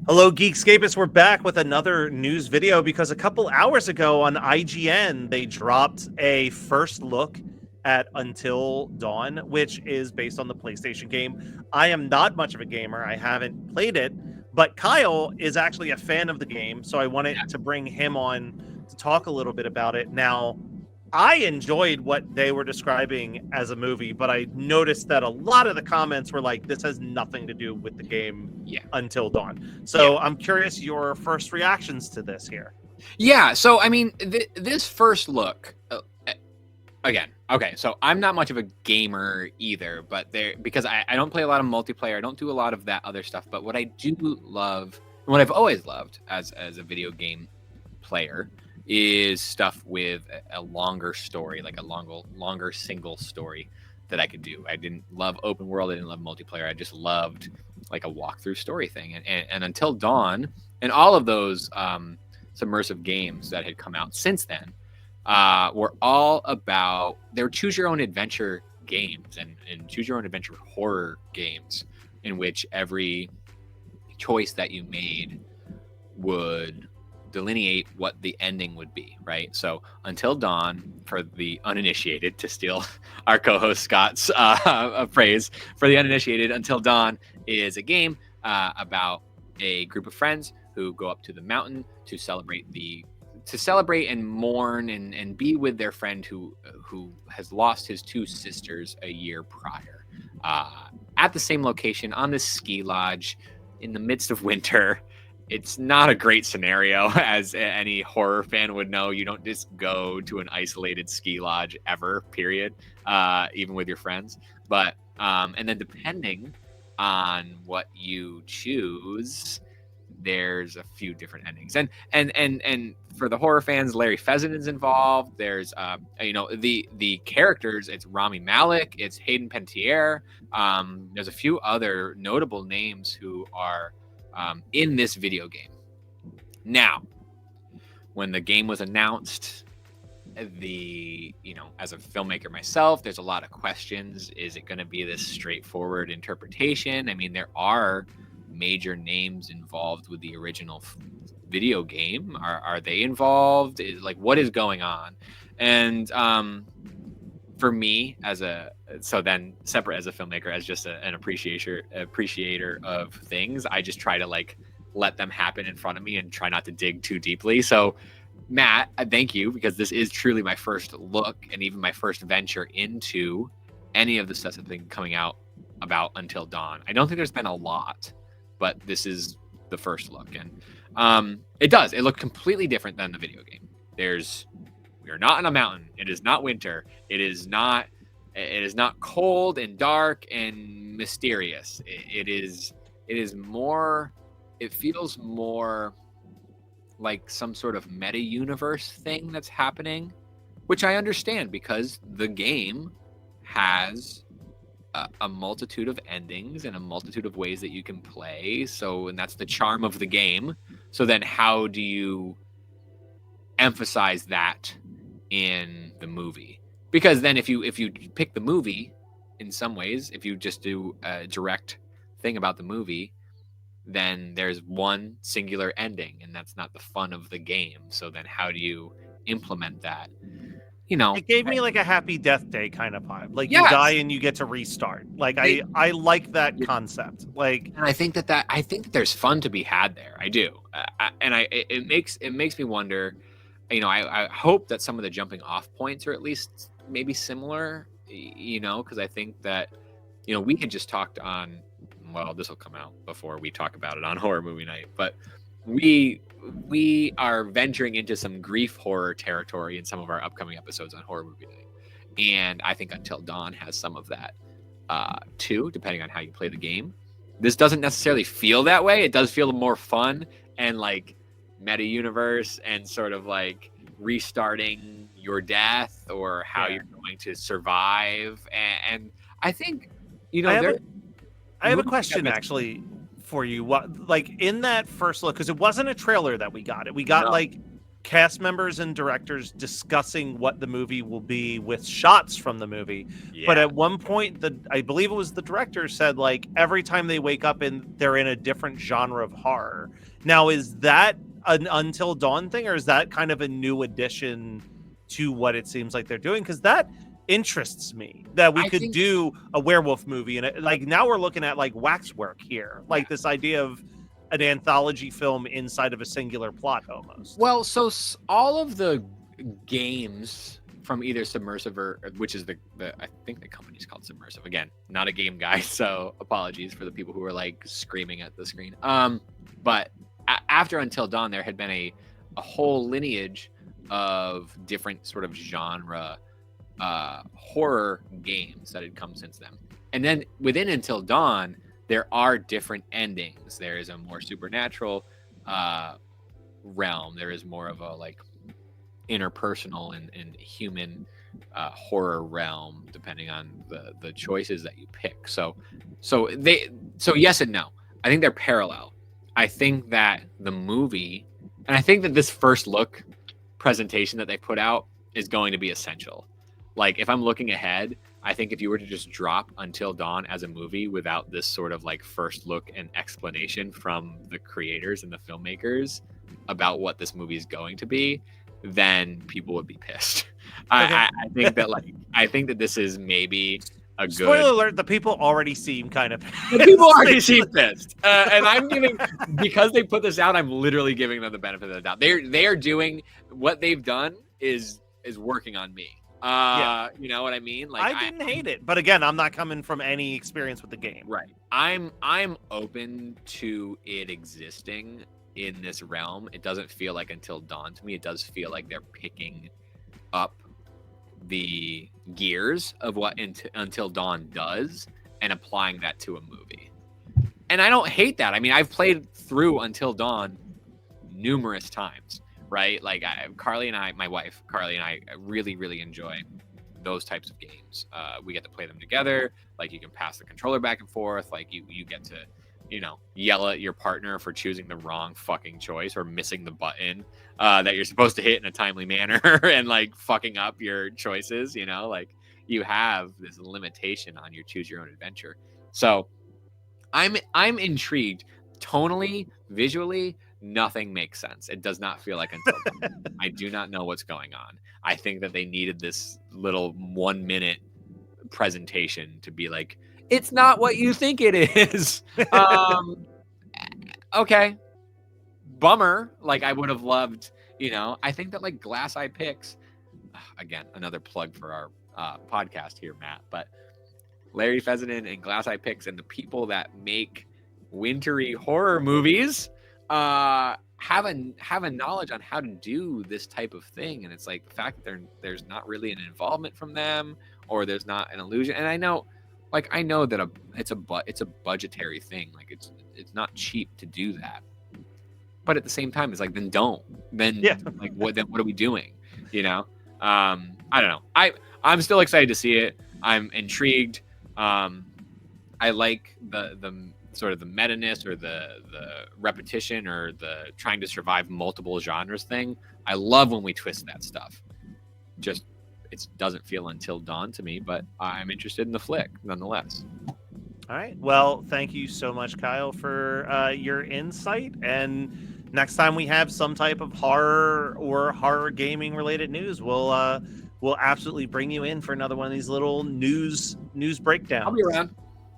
Hello, Geekscapists. We're back with another news video because a couple hours ago on IGN, they dropped a first look at Until Dawn, which is based on the PlayStation game. I am not much of a gamer. I haven't played it, but Kyle is actually a fan of the game, so I wanted to bring him on to talk a little bit about it. Now, I enjoyed what they were describing as a movie, but I noticed that a lot of the comments were like, this has nothing to do with the game Until Dawn. So I'm curious your first reactions to this here. Yeah, so I mean, this first look, again, okay, so I'm not much of a gamer either, but because I don't play a lot of multiplayer, I don't do a lot of that other stuff, but what I do love, what I've always loved as a video game player, is stuff with a longer story, like a longer single story that I could do. I didn't love open world, I didn't love multiplayer, I just loved like a walkthrough story thing. And Until Dawn and all of those submersive games that had come out since then were all about, they were choose your own adventure games and choose your own adventure horror games in which every choice that you made would delineate what the ending would be, right? So Until Dawn, for the uninitiated, to steal our co-host Scott's phrase, for the uninitiated, Until Dawn is a game about a group of friends who go up to the mountain to celebrate and mourn and be with their friend who has lost his two sisters a year prior, at the same location on this ski lodge in the midst of winter. It's not a great scenario, as any horror fan would know. You don't just go to an isolated ski lodge ever, period, even with your friends. But and then depending on what you choose, there's a few different endings. And for the horror fans, Larry Fessenden is involved. There's the characters. It's Rami Malek. It's Hayden Panettiere. There's a few other notable names who are in this video game. Now, when the game was announced, as a filmmaker myself, there's a lot of questions. Is it going to be this straightforward interpretation? I mean, there are major names involved with the original video game. Are they involved? What is going on? And for me, separate as a filmmaker, as just an appreciator of things, I just try to let them happen in front of me and try not to dig too deeply. So Matt, I thank you, because this is truly my first look and even my first venture into any of the stuff that's been coming out about Until Dawn. I don't think there's been a lot, but this is the first look, and it looked completely different than the video game. We are not on a mountain. It is not winter. It is not cold and dark and mysterious. It is more, it feels more like some sort of meta universe thing that's happening, which I understand because the game has a multitude of endings and a multitude of ways that you can play. And that's the charm of the game. So then how do you emphasize that in the movie? Because then if you pick the movie, in some ways, if you just do a direct thing about the movie, then there's one singular ending, and that's not the fun of the game. So then how do you implement that? It gave me like a Happy Death Day kind of vibe. Like, yes, you die and you get to restart. Like, I like that concept. Like, and I think that there's fun to be had there. I do, it makes me wonder. I hope that some of the jumping off points are at least maybe similar. Because I think that we had just talked on. Well, this will come out before we talk about it on Horror Movie Night, but we are venturing into some grief horror territory in some of our upcoming episodes on Horror Movie Night. And I think Until Dawn has some of that too, depending on how you play the game. This doesn't necessarily feel that way. It does feel more fun and like meta universe and sort of like restarting your death or how you're going to survive. And I think, I have a question actually for you. What, like, in that first look, because it wasn't a trailer that we got. We got cast members and directors discussing what the movie will be with shots from the movie. Yeah. But at one point, I believe it was the director said, like, every time they wake up they're in a different genre of horror. Now, is that an Until Dawn thing, or is that kind of a new addition to what it seems like they're doing? Because that interests me, that we could do a werewolf movie, and like now we're looking at like Waxwork here, like this idea of an anthology film inside of a singular plot almost. Well, so all of the games from either Submersive or which is the I think the company's called Submersive. Again, not a game guy, so apologies for the people who are like screaming at the screen. But after Until Dawn, there had been a whole lineage of different sort of genre horror games that had come since then. And then within Until Dawn, there are different endings. There is a more supernatural realm. There is more of a like interpersonal and human horror realm, depending on the choices that you pick. So yes and no. I think they're parallel. I think that the movie, and I think that this first look presentation that they put out is going to be essential. Like, if I'm looking ahead, I think if you were to just drop Until Dawn as a movie without this sort of like first look and explanation from the creators and the filmmakers about what this movie is going to be, then people would be pissed. Okay. I think that I think that this is maybe a good. Spoiler alert: the people already seem kind of. The people already seem pissed, and I'm giving, because they put this out, I'm literally giving them the benefit of the doubt. They are doing what they've done is working on me. Yeah. You know what I mean? Like, I didn't hate it, but again, I'm not coming from any experience with the game. Right. I'm open to it existing in this realm. It doesn't feel like Until Dawn to me. It does feel like they're picking up the gears of what Until Dawn does and applying that to a movie. And I don't hate that. I mean, I've played through Until Dawn numerous times. Right, like Carly and I, my wife Carly and I, really, really enjoy those types of games. We get to play them together. Like, you can pass the controller back and forth. Like, you get to, yell at your partner for choosing the wrong fucking choice or missing the button that you're supposed to hit in a timely manner and like fucking up your choices. Like, you have this limitation on your choose your own adventure. So I'm intrigued. Tonally, visually, nothing makes sense. It does not feel like Until Dawn. I do not know what's going on. I think that they needed this little 1 minute presentation to be like, it's not what you think it is. Okay. Bummer. Like, I would have loved, I think that like Glass Eye Picks, again, another plug for our podcast here, Matt, but Larry Fessenden and Glass Eye Picks and the people that make wintry horror movies have a knowledge on how to do this type of thing. And it's like the fact that there's not really an involvement from them, or there's not an illusion. And I know that it's a budgetary thing. Like, it's not cheap to do that. But at the same time, it's like, then don't. Then like, what are we doing? I don't know. I'm still excited to see it. I'm intrigued. I like the sort of the meta-ness or the repetition or the trying to survive multiple genres thing. I love when we twist that stuff. Just, it doesn't feel Until Dawn to me, but I'm interested in the flick nonetheless. All right. Well, thank you so much, Kyle, for your insight. And next time we have some type of horror or horror gaming related news, we'll absolutely bring you in for another one of these little news breakdowns. I'll be around.